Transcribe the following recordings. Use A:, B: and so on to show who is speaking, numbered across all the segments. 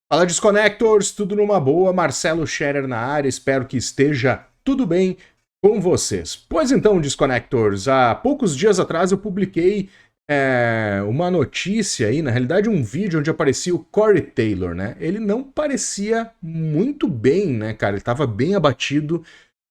A: Fala Desconectors, tudo numa boa? Marcelo Scherer na área, espero que esteja tudo bem com vocês. Pois então, Desconectors, há poucos dias atrás eu publiquei uma notícia aí, na realidade um vídeo onde aparecia o Corey Taylor, né? Ele não parecia muito bem, né, cara? Ele estava bem abatido,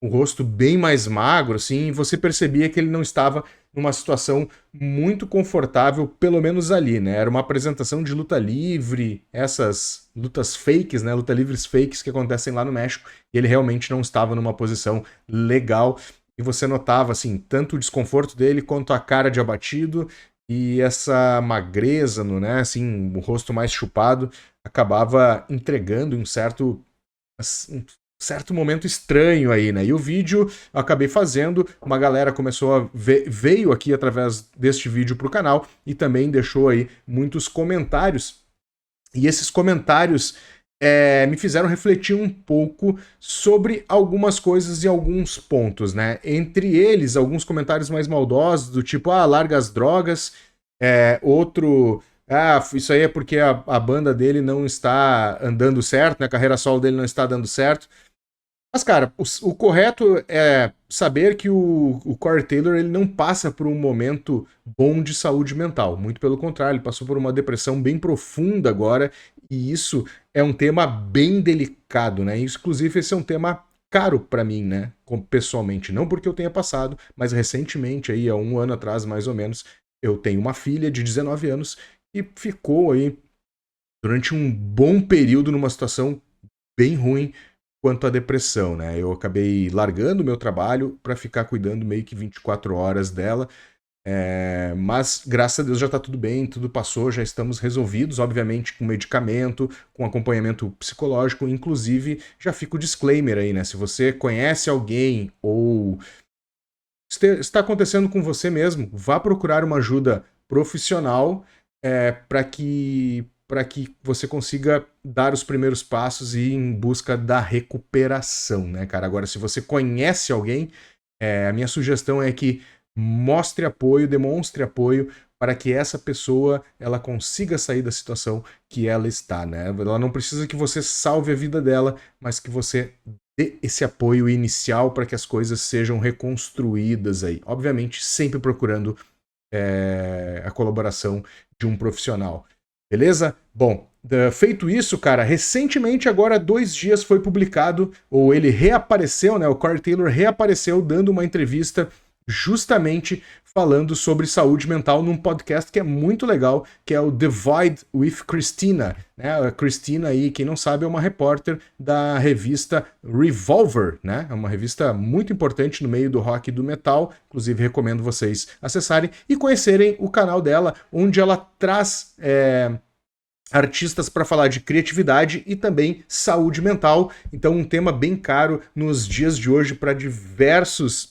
A: o rosto bem mais magro, assim, e você percebia que ele não estava numa situação muito confortável, pelo menos ali, né? Era uma apresentação de luta livre, essas lutas fakes, né? Luta livres fakes que acontecem lá no México, e ele realmente não estava numa posição legal, e você notava, assim, tanto o desconforto dele quanto a cara de abatido e essa magreza, né? Assim, o rosto mais chupado, acabava entregando um certo momento estranho aí, né? E o vídeo eu acabei fazendo, uma galera começou a ver, veio aqui através deste vídeo pro canal e também deixou aí muitos comentários. E esses comentários me fizeram refletir um pouco sobre algumas coisas e alguns pontos, né? Entre eles, alguns comentários mais maldosos, do tipo, larga as drogas, outro... isso aí é porque a banda dele não está andando certo, né? A carreira solo dele não está dando certo. Mas, cara, o correto é saber que o Corey Taylor ele não passa por um momento bom de saúde mental. Muito pelo contrário, ele passou por uma depressão bem profunda agora, e isso é um tema bem delicado, né? Inclusive, esse é um tema caro para mim, né? Pessoalmente. Não porque eu tenha passado, mas recentemente, aí, há um ano atrás, mais ou menos, eu tenho uma filha de 19 anos e ficou aí durante um bom período numa situação bem ruim quanto à depressão, né? Eu acabei largando o meu trabalho para ficar cuidando meio que 24 horas dela, mas graças a Deus já tá tudo bem, tudo passou, já estamos resolvidos, obviamente com medicamento, com acompanhamento psicológico, inclusive já fica o disclaimer aí, né? Se você conhece alguém ou está acontecendo com você mesmo, vá procurar uma ajuda profissional para que você consiga dar os primeiros passos e ir em busca da recuperação, né, cara? Agora, se você conhece alguém, a minha sugestão é que mostre apoio, demonstre apoio para que essa pessoa ela consiga sair da situação que ela está, né? Ela não precisa que você salve a vida dela, mas que você dê esse apoio inicial para que as coisas sejam reconstruídas aí. Obviamente, sempre procurando a colaboração de um profissional. Beleza? Bom, feito isso, cara, recentemente, agora há 2 dias, foi publicado, ou ele reapareceu, né? O Corey Taylor reapareceu dando uma entrevista justamente falando sobre saúde mental num podcast que é muito legal, que é o The Void with Christina, né? A Christina aí, quem não sabe, é uma repórter da revista Revolver, né? É uma revista muito importante no meio do rock e do metal, inclusive recomendo vocês acessarem e conhecerem o canal dela, onde ela traz artistas para falar de criatividade e também saúde mental. Então, um tema bem caro nos dias de hoje para diversas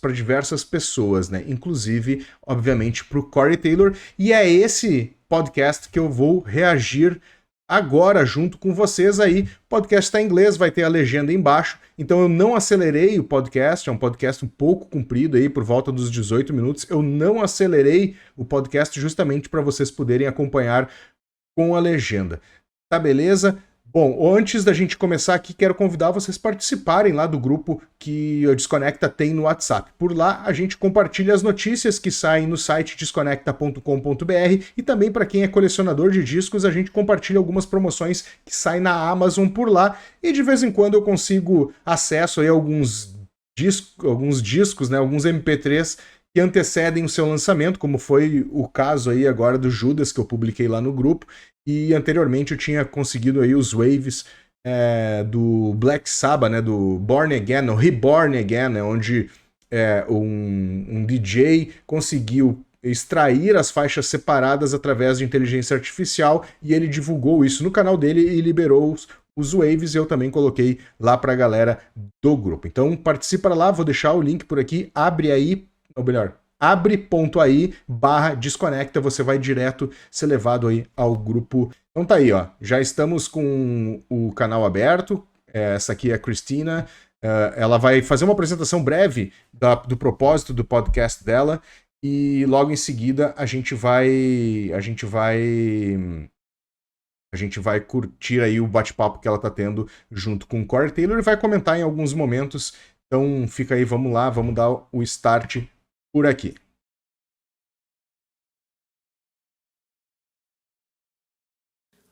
A: pessoas, né? Inclusive, obviamente, para o Corey Taylor. E é esse podcast que eu vou reagir agora junto com vocês aí. O podcast está em inglês, vai ter a legenda embaixo. Então eu não acelerei o podcast, é um podcast um pouco comprido aí, por volta dos 18 minutos. Eu não acelerei o podcast justamente para vocês poderem acompanhar com a legenda. Tá beleza? Bom, antes da gente começar aqui, quero convidar vocês a participarem lá do grupo que o Desconecta tem no WhatsApp. Por lá, a gente compartilha as notícias que saem no site desconecta.com.br e também para quem é colecionador de discos, a gente compartilha algumas promoções que saem na Amazon por lá e de vez em quando eu consigo acesso aí a alguns discos, né, alguns MP3 que antecedem o seu lançamento, como foi o caso aí agora do Judas, que eu publiquei lá no grupo, e anteriormente eu tinha conseguido aí os waves do Black Sabbath, né, do Born Again, o Reborn Again, né, onde um DJ conseguiu extrair as faixas separadas através de inteligência artificial e ele divulgou isso no canal dele e liberou os waves, e eu também coloquei lá pra galera do grupo. Então participa lá, vou deixar o link por aqui, abre aí, ou melhor, abre.ai/desconecta, você vai direto ser levado aí ao grupo. Então tá aí, ó, já estamos com o canal aberto, essa aqui é a Cristina, ela vai fazer uma apresentação breve do propósito do podcast dela, e logo em seguida a gente vai A gente vai curtir aí o bate-papo que ela tá tendo junto com o Corey Taylor e vai comentar em alguns momentos. Então fica aí, vamos lá, vamos dar o start por aqui.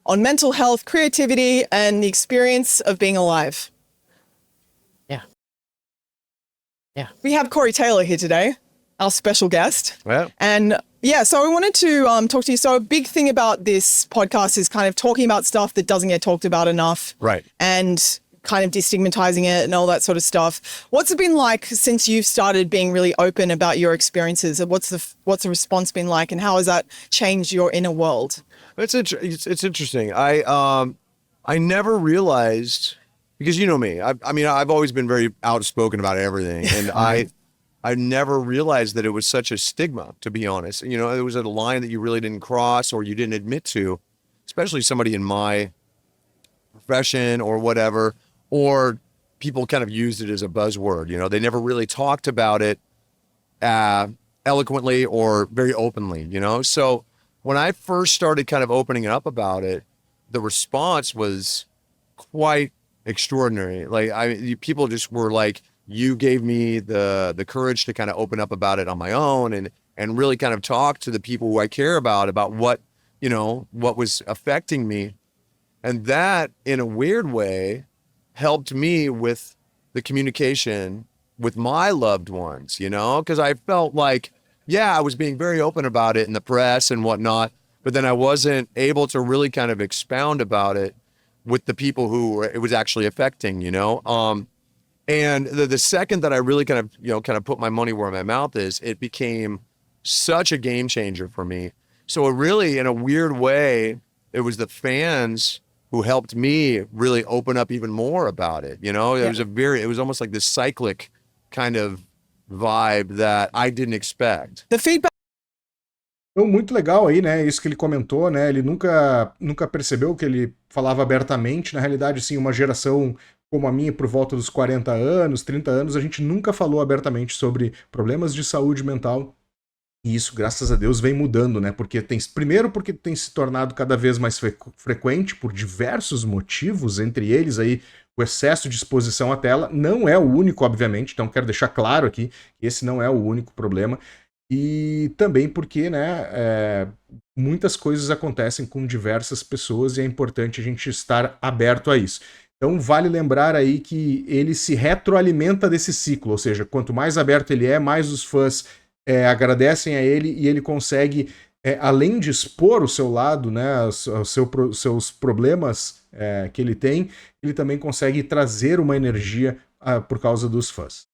B: On mental health, creativity, and the experience of being alive.
C: Yeah.
B: We have Corey Taylor here today, our special guest.
C: Yeah.
B: And yeah, so I wanted to talk to you. So a big thing about this podcast is kind of talking about stuff that doesn't get talked about enough.
C: Right.
B: And kind of destigmatizing it and all that sort of stuff. What's it been like since you've started being really open about your experiences? What's the response been like, and how has that changed your inner world?
C: It's interesting. I never realized, because you know me, I mean, I've always been very outspoken about everything, and I never realized that it was such a stigma, to be honest. You know, it was a line that you really didn't cross or you didn't admit to, especially somebody in my profession or whatever, or people kind of used it as a buzzword. You know, they never really talked about it eloquently or very openly, you know? So when I first started kind of opening up about it, the response was quite extraordinary. Like, people just were like, you gave me the courage to kind of open up about it on my own and really kind of talk to the people who I care about what, you know, what was affecting me. And that, in a weird way, helped me with the communication with my loved ones, you know, because I felt like, yeah, I was being very open about it in the press and whatnot, but then I wasn't able to really kind of expound about it with the people who it was actually affecting, you know. And the second that I really kind of put my money where my mouth is, it became such a game changer for me. So it really, in a weird way, it was the fans who helped me really open up even more about it. You know, it was almost like this cyclic kind of vibe that I didn't expect.
B: The feedback.
A: Então, muito legal aí, né? Isso que ele comentou, né? Ele nunca percebeu que ele falava abertamente. Na realidade, sim, uma geração como a minha, por volta dos 40 anos, 30 anos, a gente nunca falou abertamente sobre problemas de saúde mental. E isso, graças a Deus, vem mudando, né? Primeiro porque tem se tornado cada vez mais frequente por diversos motivos, entre eles aí o excesso de exposição à tela. Não é o único, obviamente, então quero deixar claro aqui que esse não é o único problema. E também porque, né, muitas coisas acontecem com diversas pessoas e é importante a gente estar aberto a isso. Então vale lembrar aí que ele se retroalimenta desse ciclo, ou seja, quanto mais aberto ele é, mais os fãs agradecem a ele e ele consegue, além de expor o seu lado, né, os seus problemas que ele tem, ele também consegue trazer uma energia por causa dos fãs.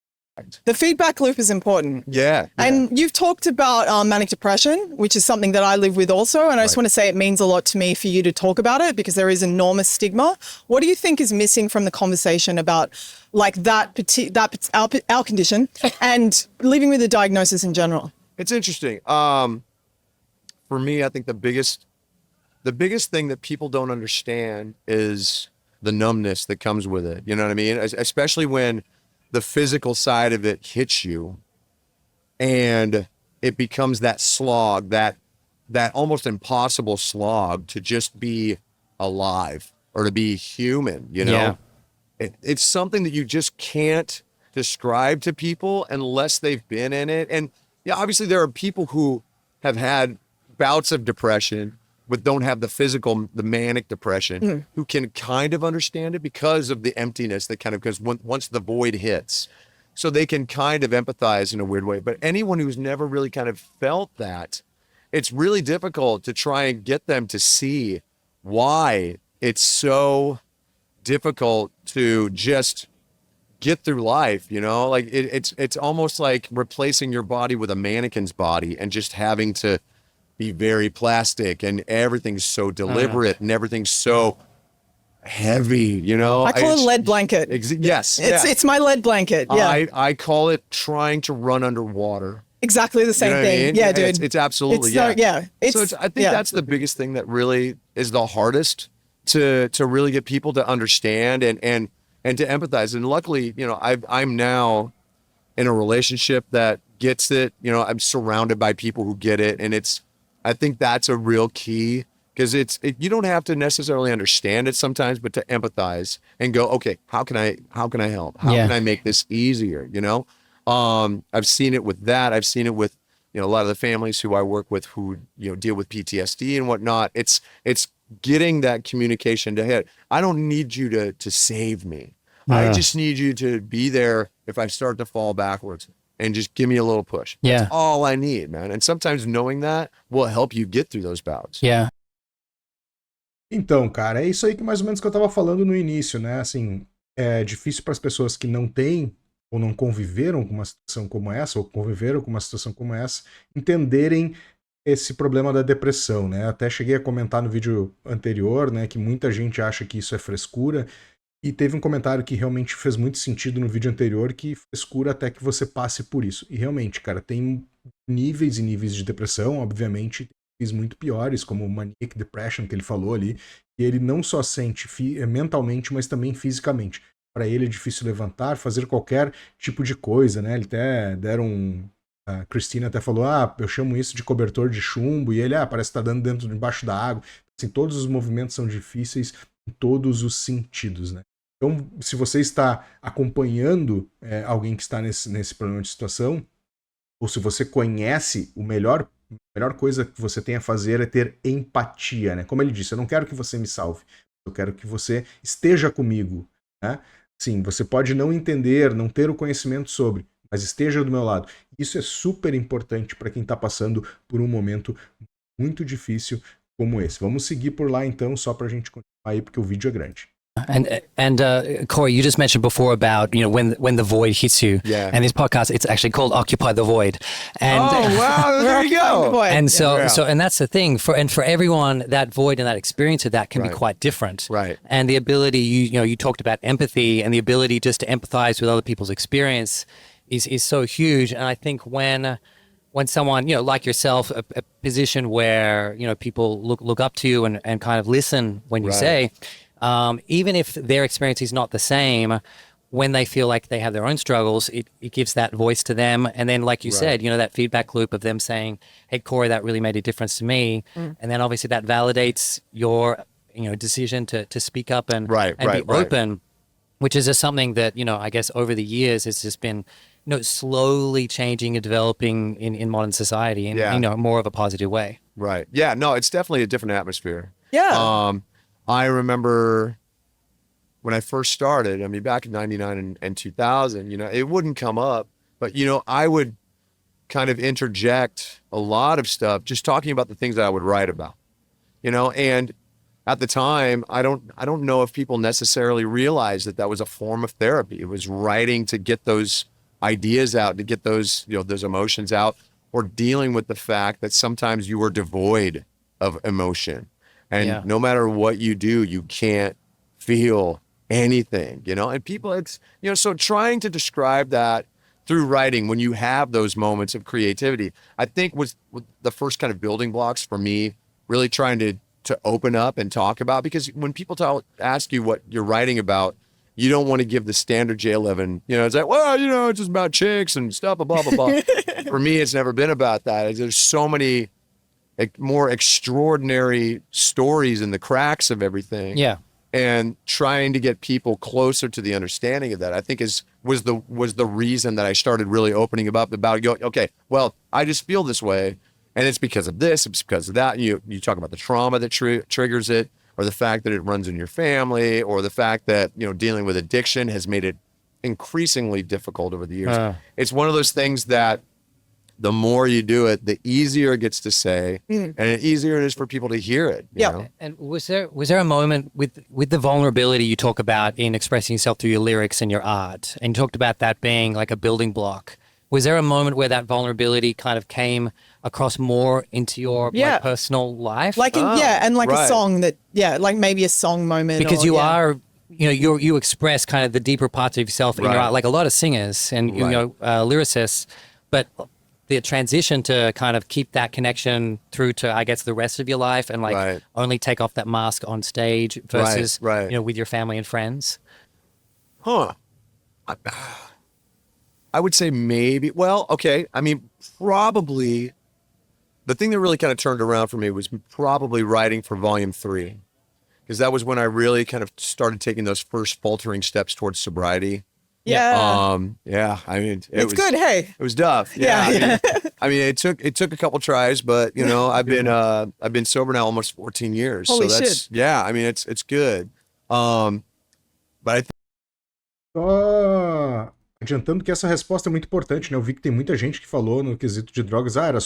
B: The feedback loop is important.
C: Yeah.
B: And you've talked about manic depression, which is something that I live with also. And I just want to say it means a lot to me for you to talk about it because there is enormous stigma. What do you think is missing from the conversation about like our condition and living with a diagnosis in general?
C: It's interesting. For me, I think the biggest thing that people don't understand is the numbness that comes with it. You know what I mean? Especially when the physical side of it hits you and it becomes that slog, that almost impossible slog to just be alive or to be human, you know? Yeah. It's something that you just can't describe to people unless they've been in it. And yeah, obviously there are people who have had bouts of depression but don't have the manic depression, who can kind of understand it because of the emptiness that kind of, because once the void hits, so they can kind of empathize in a weird way. But anyone who's never really kind of felt that, it's really difficult to try and get them to see why it's so difficult to just get through life, you know? Like it's almost like replacing your body with a mannequin's body and just having to be very plastic and everything's so deliberate and everything's so heavy, you know?
B: I call it a lead blanket.
C: Yes.
B: It's my lead blanket. Yeah.
C: I call it trying to run underwater.
B: Exactly the same thing. I mean? Yeah, dude.
C: It's absolutely,
B: I
C: think that's the biggest thing that really is the hardest to really get people to understand and to empathize. And luckily, you know, I'm now in a relationship that gets it. You know, I'm surrounded by people who get it. And I think that's a real key, because you don't have to necessarily understand it sometimes, but to empathize and go, okay, how can I help? How
D: Yeah.
C: can I make this easier? I've seen it with that. I've seen it with, a lot of the families who I work with who, deal with PTSD and whatnot. It's getting that communication to hit. I don't need you to save me. I just need you to be there if I start to fall backwards and just give me a little push.
D: Yeah.
C: That's all I need, man. And sometimes knowing that will help you get through those bouts.
D: Yeah.
A: Então, cara, é isso aí que mais ou menos que eu tava falando no início, né? Assim, é difícil para as pessoas que não têm ou não conviveram com uma situação como essa, ou conviveram com uma situação como essa, entenderem esse problema da depressão, né? Até cheguei a comentar no vídeo anterior, né, que muita gente acha que isso é frescura, e teve um comentário que realmente fez muito sentido no vídeo anterior, que frescura até que você passe por isso. E realmente, cara, tem níveis e níveis de depressão, obviamente, níveis muito piores, como o Manic Depression, que ele falou ali, e ele não só sente mentalmente, mas também fisicamente. Para ele é difícil levantar, fazer qualquer tipo de coisa, né? Ele até deram a Cristina até falou, eu chamo isso de cobertor de chumbo, e ele, parece que tá dando debaixo da água. Assim, todos os movimentos são difíceis em todos os sentidos, né? Então, se você está acompanhando alguém que está nesse problema de situação, ou se você conhece, a melhor coisa que você tem a fazer é ter empatia, né? Como ele disse, eu não quero que você me salve, eu quero que você esteja comigo, né? Sim, você pode não entender, não ter o conhecimento sobre, mas esteja do meu lado. Isso é super importante para quem está passando por um momento muito difícil como esse. Vamos seguir por lá então, só para a gente continuar aí, porque o vídeo é grande.
D: And Corey, you just mentioned before about when the void hits you.
C: Yeah.
D: And this podcast, it's actually called Occupy the Void. And
C: wow, there you go.
D: and
C: Yeah.
D: so and that's the thing for everyone, that void and that experience of that can be
C: Right.
D: quite different.
C: Right.
D: And the ability, you talked about empathy, and the ability just to empathize with other people's experience is so huge. And I think when someone, like yourself, a position where, people look up to you and kind of listen when you
C: Right.
D: say, even if their experience is not the same, when they feel like they have their own struggles, it gives that voice to them. And then, like you said, that feedback loop of them saying, hey, Corey, that really made a difference to me. And then obviously that validates your, decision to speak up and be open, which is just something that, I guess over the years has just been, slowly changing and developing in modern society in, more of a positive way.
C: Right. Yeah, no, it's definitely a different atmosphere.
B: Yeah.
C: I remember when I first started, back in 99 and 2000, it wouldn't come up, but, I would kind of interject a lot of stuff, just talking about the things that I would write about, and at the time, I don't know if people necessarily realized that was a form of therapy. It was writing to get those ideas out, to get those, those emotions out, or dealing with the fact that sometimes you were devoid of emotion. And no matter what you do, you can't feel anything, and people, it's, so trying to describe that through writing when you have those moments of creativity, I think was the first kind of building blocks for me, really trying to open up and talk about, because when people ask you what you're writing about, you don't want to give the standard J11, it's like, well, it's just about chicks and stuff, blah, blah, blah. For me, it's never been about that. There's so many more extraordinary stories in the cracks of everything.
D: Yeah.
C: And trying to get people closer to the understanding of that, I think was the reason that I started really opening about going, okay, well, I just feel this way, and it's because of this, it's because of that. You talk about the trauma that triggers it, or the fact that it runs in your family, or the fact that, dealing with addiction has made it increasingly difficult over the years. It's one of those things that the more you do it, the easier it gets to say, and the easier it is for people to hear it. You know?
D: And was there a moment with the vulnerability you talk about in expressing yourself through your lyrics and your art, and you talked about that being like a building block? Was there a moment where that vulnerability kind of came across more into your like, personal life?
B: Like a song that, like maybe a song moment.
D: Because you are, you express kind of the deeper parts of yourself in your art, like a lot of singers and lyricists, but the transition to kind of keep that connection through to, I guess, the rest of your life, and like only take off that mask on stage versus, with your family and friends.
C: I would say maybe, probably the thing that really kind of turned around for me was probably writing for Volume 3, because that was when I really kind of started taking those first faltering steps towards sobriety.
B: Yeah.
C: Yeah, I mean,
B: It's good. Hey.
C: It was tough.
B: Yeah.
C: I mean, it took a couple tries, but you know, I've been sober now almost 14 years.
B: Holy
C: so that's,
B: shit.
C: yeah, I mean, it's good. But I think
A: Só adiantando que essa resposta é muito importante, né? Eu vi que tem muita gente que falou no quesito de drogas, é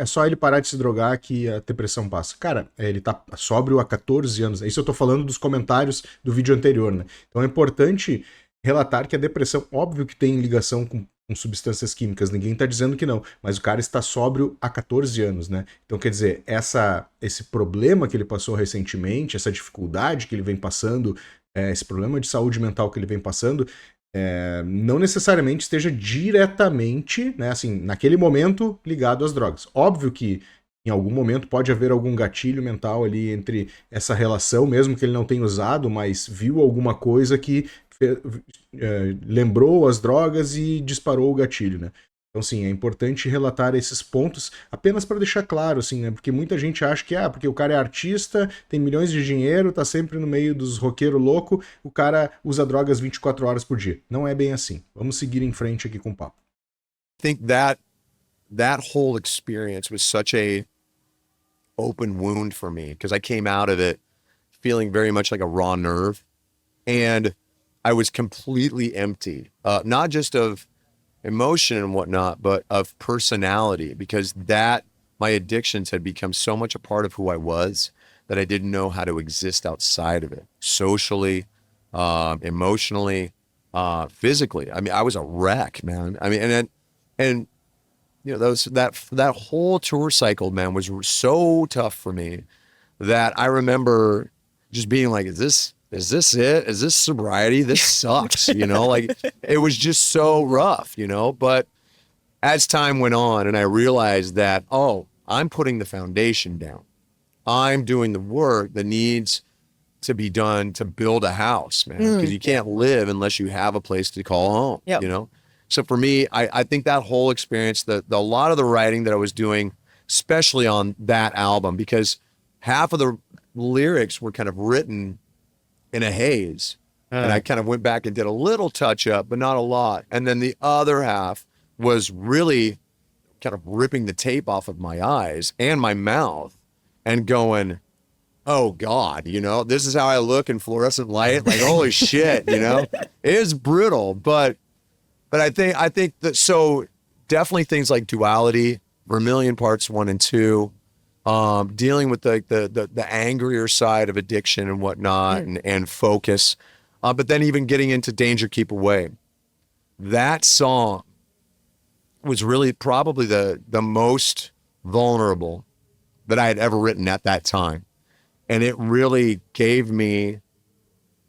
A: só ele parar de se drogar que a depressão passa. Cara, ele tá sóbrio há 14 anos. Isso eu tô falando dos comentários do vídeo anterior, né? Então é importante relatar que a depressão, óbvio que tem ligação com substâncias químicas, ninguém tá dizendo que não, mas o cara está sóbrio há 14 anos, né? Então, quer dizer, esse problema que ele passou recentemente, essa dificuldade que ele vem passando, esse problema de saúde mental que ele vem passando, não necessariamente esteja diretamente, né, assim, naquele momento ligado às drogas. Óbvio que em algum momento pode haver algum gatilho mental ali entre essa relação, mesmo que ele não tenha usado, mas viu alguma coisa que lembrou as drogas e disparou o gatilho, né? Então, sim, é importante relatar esses pontos apenas para deixar claro, assim, né? Porque muita gente acha que, porque o cara é artista, tem milhões de dinheiro, tá sempre no meio dos roqueiros loucos, o cara usa drogas 24 horas por dia. Não é bem assim. Vamos seguir em frente aqui com o papo.
C: I think that whole experience was such a open wound for me, because I came out of it feeling very much like a raw nerve, and I was completely empty, not just of emotion and whatnot, but of personality, because my addictions had become so much a part of who I was that I didn't know how to exist outside of it, socially, emotionally, physically. I mean, I was a wreck, man. I mean, and you know, that whole tour cycle, man, was so tough for me that I remember just being like, is this it? Is this sobriety? This sucks, you know? Like, it was just so rough, you know? But as time went on and I realized that, I'm putting the foundation down. I'm doing the work that needs to be done to build a house, man, because you can't live unless you have a place to call home, you know? So for me, I think that whole experience, a lot of the writing that I was doing, especially on that album, because half of the lyrics were kind of written in a haze. And I kind of went back and did a little touch up, but not a lot. And then the other half was really kind of ripping the tape off of my eyes and my mouth and going, oh God, you know, this is how I look in fluorescent light. Like, holy shit, you know, it is brutal. But I think that, so definitely things like Duality, Vermilion Parts 1 and 2, dealing with the angrier side of addiction and whatnot, and focus, but then even getting into Danger Keep Away. That song was really probably the most vulnerable that I had ever written at that time. And it really gave me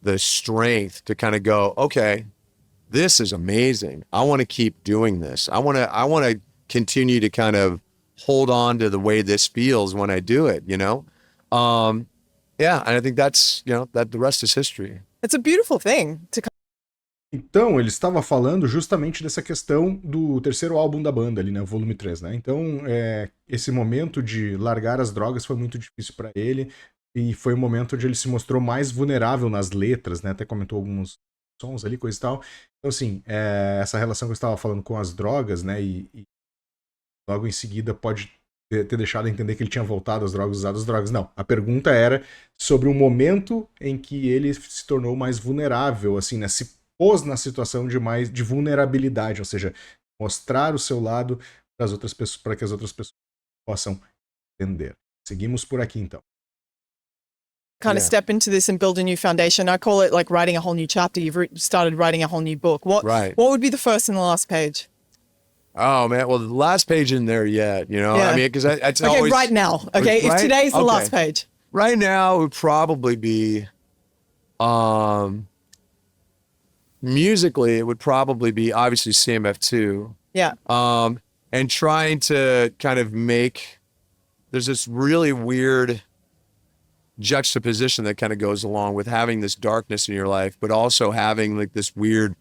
C: the strength to kind of go, okay, this is amazing. I want to keep doing this. I want to continue to kind of hold on to the way this feels when I do it, you know? Yeah, and I think that's, you know, that the rest is history.
B: It's a beautiful thing to.
A: Então, ele estava falando justamente dessa questão do terceiro álbum da banda ali, né, o volume 3, né? Então, esse momento de largar as drogas foi muito difícil para ele, e foi o momento onde ele se mostrou mais vulnerável nas letras, né? Até comentou alguns sons ali, coisa e tal. Então, assim, essa relação que eu estava falando com as drogas, né, e logo em seguida pode ter deixado a entender que ele tinha voltado às drogas, usado as drogas. Não, a pergunta era sobre um momento em que ele se tornou mais vulnerável, assim, né, se pôs na situação de vulnerabilidade, ou seja, mostrar o seu lado para as outras pessoas, para que as outras pessoas possam entender. Seguimos por aqui, então.
B: Kind of step into this and build a new foundation. I call it like writing a whole new chapter. You've started writing a whole new book. What would be the first and the last page?
C: Oh man, well, the last page in there yet, you know, I mean, because it's
B: okay,
C: always
B: right now. Okay, if today's the last page.
C: Right now, it would probably be, musically, it would probably be obviously CMF2.
B: Yeah.
C: And trying to kind of there's this really weird juxtaposition that kind of goes along with having this darkness in your life, but also having like this weird,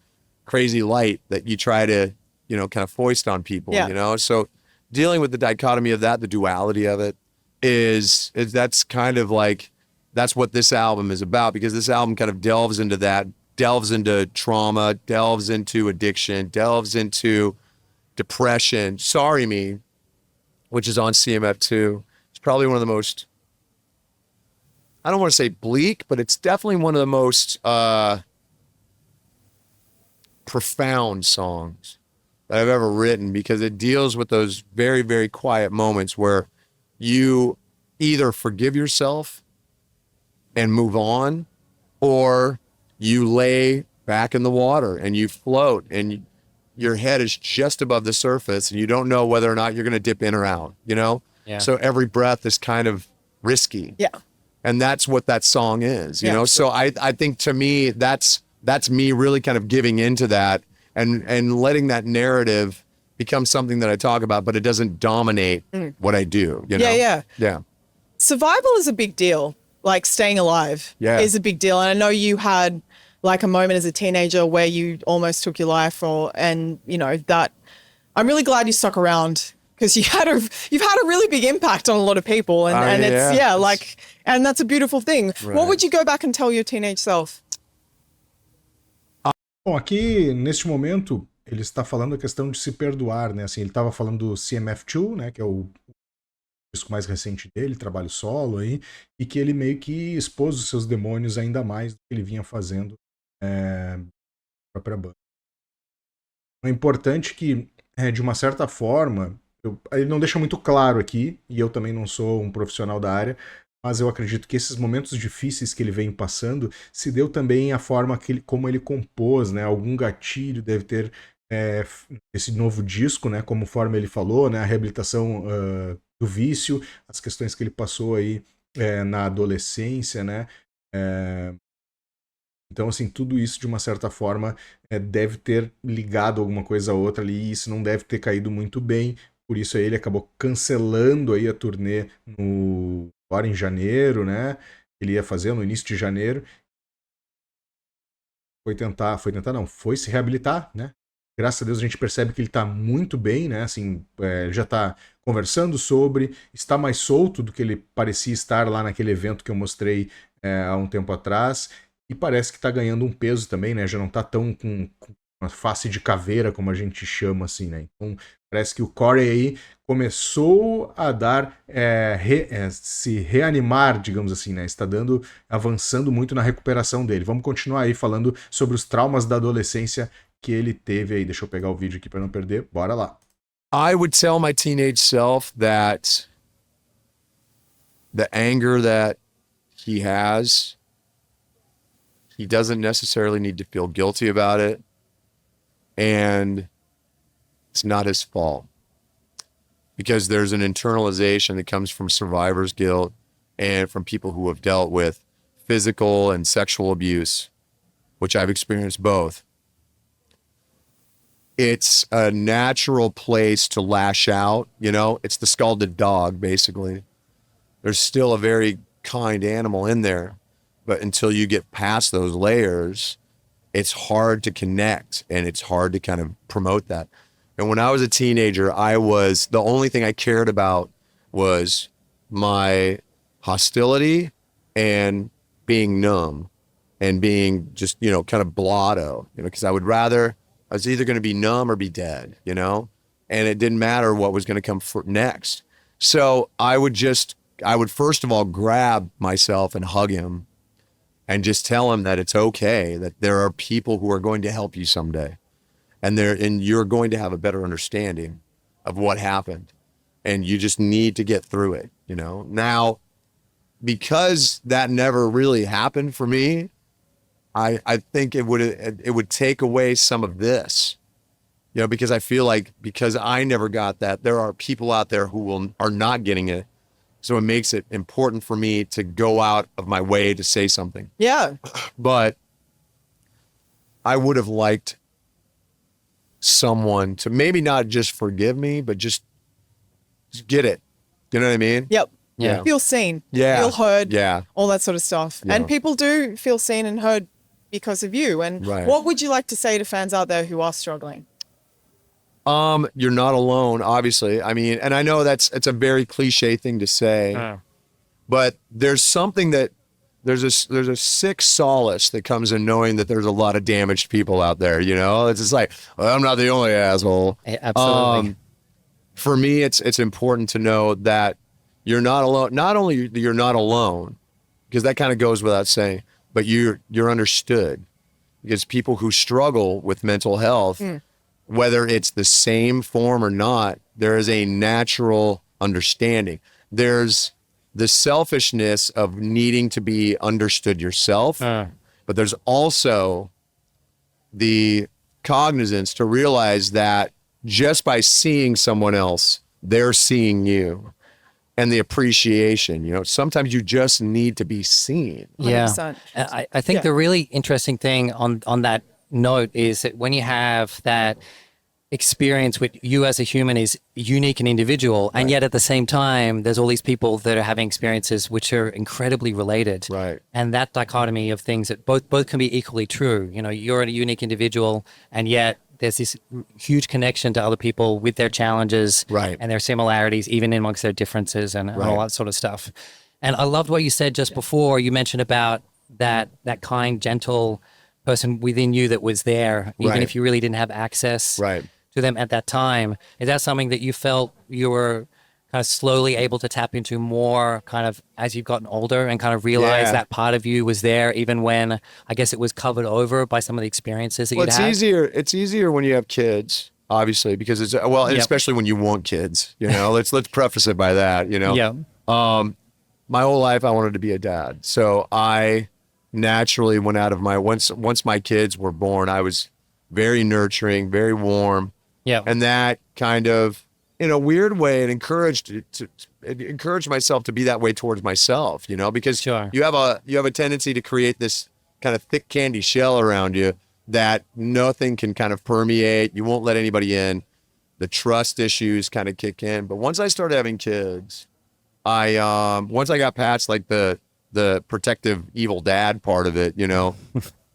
C: crazy light that you try to, you know, kind of foist on people, you know? So dealing with the dichotomy of that, the duality of it is that's kind of like, that's what this album is about, because this album kind of delves into that, delves into trauma, delves into addiction, delves into depression. Sorry Me, which is on CMF2. It's probably one of the most, I don't want to say bleak, but it's definitely one of the most profound songs that I've ever written, because it deals with those very, very quiet moments where you either forgive yourself and move on, or you lay back in the water and you float and your head is just above the surface and you don't know whether or not you're going to dip in or out, you know?
D: Yeah.
C: So every breath is kind of risky.
B: Yeah.
C: And that's what that song is, you know? So I think to me, that's me really kind of giving into that and letting that narrative become something that I talk about, but it doesn't dominate what I do, you know? Yeah.
B: Survival is a big deal. Like staying alive is a big deal. And I know you had like a moment as a teenager where you almost took your life, and you know, that I'm really glad you stuck around, because you've had a really big impact on a lot of people, and it's and that's a beautiful thing.
C: Right.
B: What would you go back and tell your teenage self?
A: Bom, aqui, neste momento, ele está falando a questão de se perdoar, né? Assim, ele estava falando do CMF2, né? Que é o disco mais recente dele, trabalho solo aí, e que ele meio que expôs os seus demônios ainda mais do que ele vinha fazendo na própria banda. É importante que, de uma certa forma, ele não deixa muito claro aqui, e eu também não sou um profissional da área, mas eu acredito que esses momentos difíceis que ele vem passando se deu também a forma como ele compôs, né? Algum gatilho deve ter esse novo disco, né? Como forma ele falou, né? A reabilitação do vício, as questões que ele passou aí na adolescência, né? Então, assim, tudo isso de uma certa forma deve ter ligado alguma coisa a outra ali, e isso não deve ter caído muito bem. Por isso aí ele acabou cancelando aí a turnê agora em janeiro, né? Ele ia fazer no início de janeiro. Foi se reabilitar, né? Graças a Deus a gente percebe que ele está muito bem, né? Assim, ele já está conversando sobre, está mais solto do que ele parecia estar lá naquele evento que eu mostrei há um tempo atrás, e parece que está ganhando um peso também, né? Já não está tão com uma face de caveira, como a gente chama, assim, né? Então, parece que o Corey aí começou a dar, se reanimar, digamos assim, né? Está avançando muito na recuperação dele. Vamos continuar aí falando sobre os traumas da adolescência que ele teve aí. Deixa eu pegar o vídeo aqui para não perder. Bora lá.
C: I would tell my teenage self that the anger that he has, he doesn't necessarily need to feel guilty about it. And it's not his fault, because there's an internalization that comes from survivor's guilt and from people who have dealt with physical and sexual abuse, which I've experienced both. It's a natural place to lash out, you know? It's the scalded dog, basically. There's still a very kind animal in there, but until you get past those layers, it's hard to connect, and it's hard to kind of promote that. And when I was a teenager, the only thing I cared about was my hostility and being numb and being just, you know, kind of blotto, you know, because I was either going to be numb or be dead, you know, and it didn't matter what was going to come next. So I would first of all grab myself and hug him and just tell him that it's okay, that there are people who are going to help you someday. And you're going to have a better understanding of what happened. And you just need to get through it, you know? Now, because that never really happened for me, I think it would take away some of this, you know, because I feel like because I never got that, there are people out there who are not getting it. So it makes it important for me to go out of my way to say something.
B: Yeah.
C: But I would have liked someone to maybe not just forgive me, but just get it. You know what I mean?
B: Yep.
D: Yeah.
B: Feel seen.
C: Yeah.
B: Feel heard.
C: Yeah.
B: All that sort of stuff.
C: Yeah.
B: And people do feel seen and heard because of you. And
C: Right.
B: what would you like to say to fans out there who are struggling?
C: You're not alone, obviously. I mean, and I know it's a very cliche thing to say, but there's something that there's a sick solace that comes in knowing that there's a lot of damaged people out there. You know, it's just like, well, I'm not the only asshole.
D: Absolutely.
C: For me, it's important to know that you're not alone. Not only you're not alone, because that kind of goes without saying, but you're understood. Because people who struggle with mental health, whether it's the same form or not, there is a natural understanding. There's the selfishness of needing to be understood yourself, but there's also the cognizance to realize that just by seeing someone else, they're seeing you. And the appreciation, you know, sometimes you just need to be seen.
D: Yeah.
B: 100%.
D: I think the really interesting thing on that note is that when you have that experience with you as a human is unique and individual, and yet at the same time, there's all these people that are having experiences which are incredibly related.
C: Right.
D: And that dichotomy of things that both can be equally true. You know, you're a unique individual, and yet there's this huge connection to other people with their challenges and their similarities, even amongst their differences and all that sort of stuff. And I loved what you said just before. You mentioned about that kind, gentle person within you that was there, even if you really didn't have access to them at that time. Is that something that you felt you were kind of slowly able to tap into more kind of as you've gotten older and kind of realize that part of you was there even when I guess it was covered over by some of the experiences that you'd had?
C: It's easier when you have kids, obviously, because it's especially when you want kids, you know. let's preface it by that, you know. My whole life I wanted to be a dad. So I naturally went out of my once my kids were born, I was very nurturing, very warm.
D: Yeah.
C: And that kind of, in a weird way, it encouraged myself to be that way towards myself, you know, because you have a tendency to create this kind of thick candy shell around you that nothing can kind of permeate. You won't let anybody in. The trust issues kind of kick in. But once I started having kids, once I got past like the protective evil dad part of it, you know,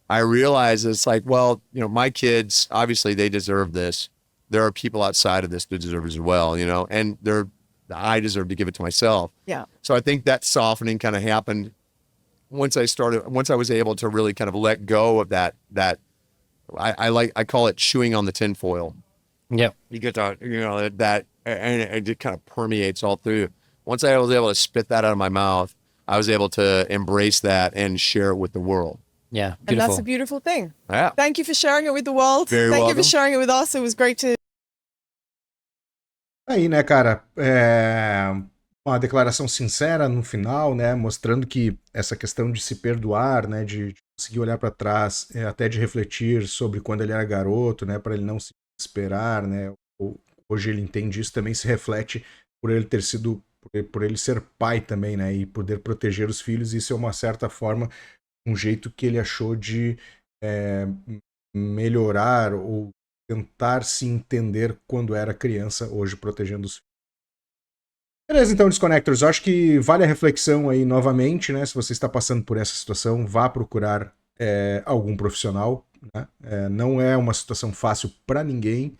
C: I realized it's like, well, you know, my kids, obviously they deserve this. There are people outside of this that deserve it as well, you know, and I deserve to give it to myself.
B: Yeah.
C: So I think that softening kind of happened once I was able to really kind of let go of that I call it chewing on the tinfoil.
D: Yeah.
C: You get that, you know, that, and it just kind of permeates all through. Once I was able to spit that out of my mouth, I was able to embrace that and share it with the world.
D: Yeah. Beautiful.
B: And that's a beautiful thing.
C: Yeah.
B: Thank you for sharing it with the world.
C: Very
B: Thank you
C: welcome.
B: for sharing it with us. It was great to.
A: Aí, né, cara, uma declaração sincera no final, né, mostrando que essa questão de se perdoar, né, de conseguir olhar para trás, até de refletir sobre quando ele era garoto, né, para ele não se desesperar, né, hoje ele entende isso, também se reflete por ele ter sido, por ele ser pai também, né, e poder proteger os filhos. Isso é uma certa forma, um jeito que ele achou de melhorar ou tentar se entender quando era criança, hoje protegendo os filhos. Beleza, então, Disconnectors, eu acho que vale a reflexão aí novamente, né? Se você está passando por essa situação, vá procurar algum profissional, né? Não é uma situação fácil para ninguém.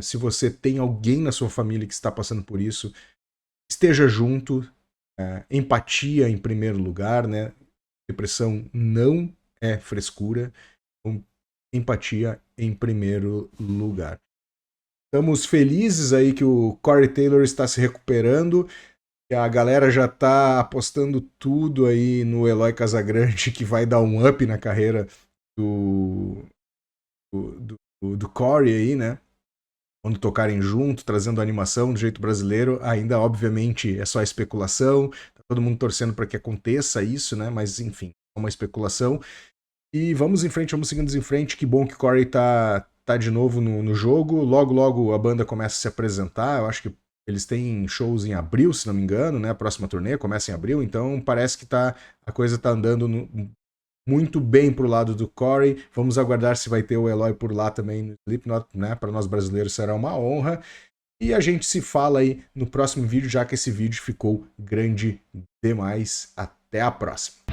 A: Se você tem alguém na sua família que está passando por isso, esteja junto. Empatia em primeiro lugar, né? Depressão não é frescura. Então, empatia em primeiro lugar. Estamos felizes aí que o Corey Taylor está se recuperando, que a galera já está apostando tudo aí no Eloy Casagrande, que vai dar um up na carreira do Corey aí, né? Quando tocarem junto, trazendo animação do jeito brasileiro. Ainda, obviamente, é só especulação. Tá todo mundo torcendo para que aconteça isso, né? Mas, enfim, é uma especulação. E vamos em frente, vamos seguindo em frente. Que bom que o Corey tá de novo no jogo. Logo a banda começa a se apresentar. Eu acho que eles têm shows em abril, se não me engano, né? A próxima turnê começa em abril. Então parece que a coisa tá andando muito bem pro lado do Corey. Vamos aguardar se vai ter o Eloy por lá também no Slipknot, né? Para nós brasileiros será uma honra. E a gente se fala aí no próximo vídeo, já que esse vídeo ficou grande demais. Até a próxima.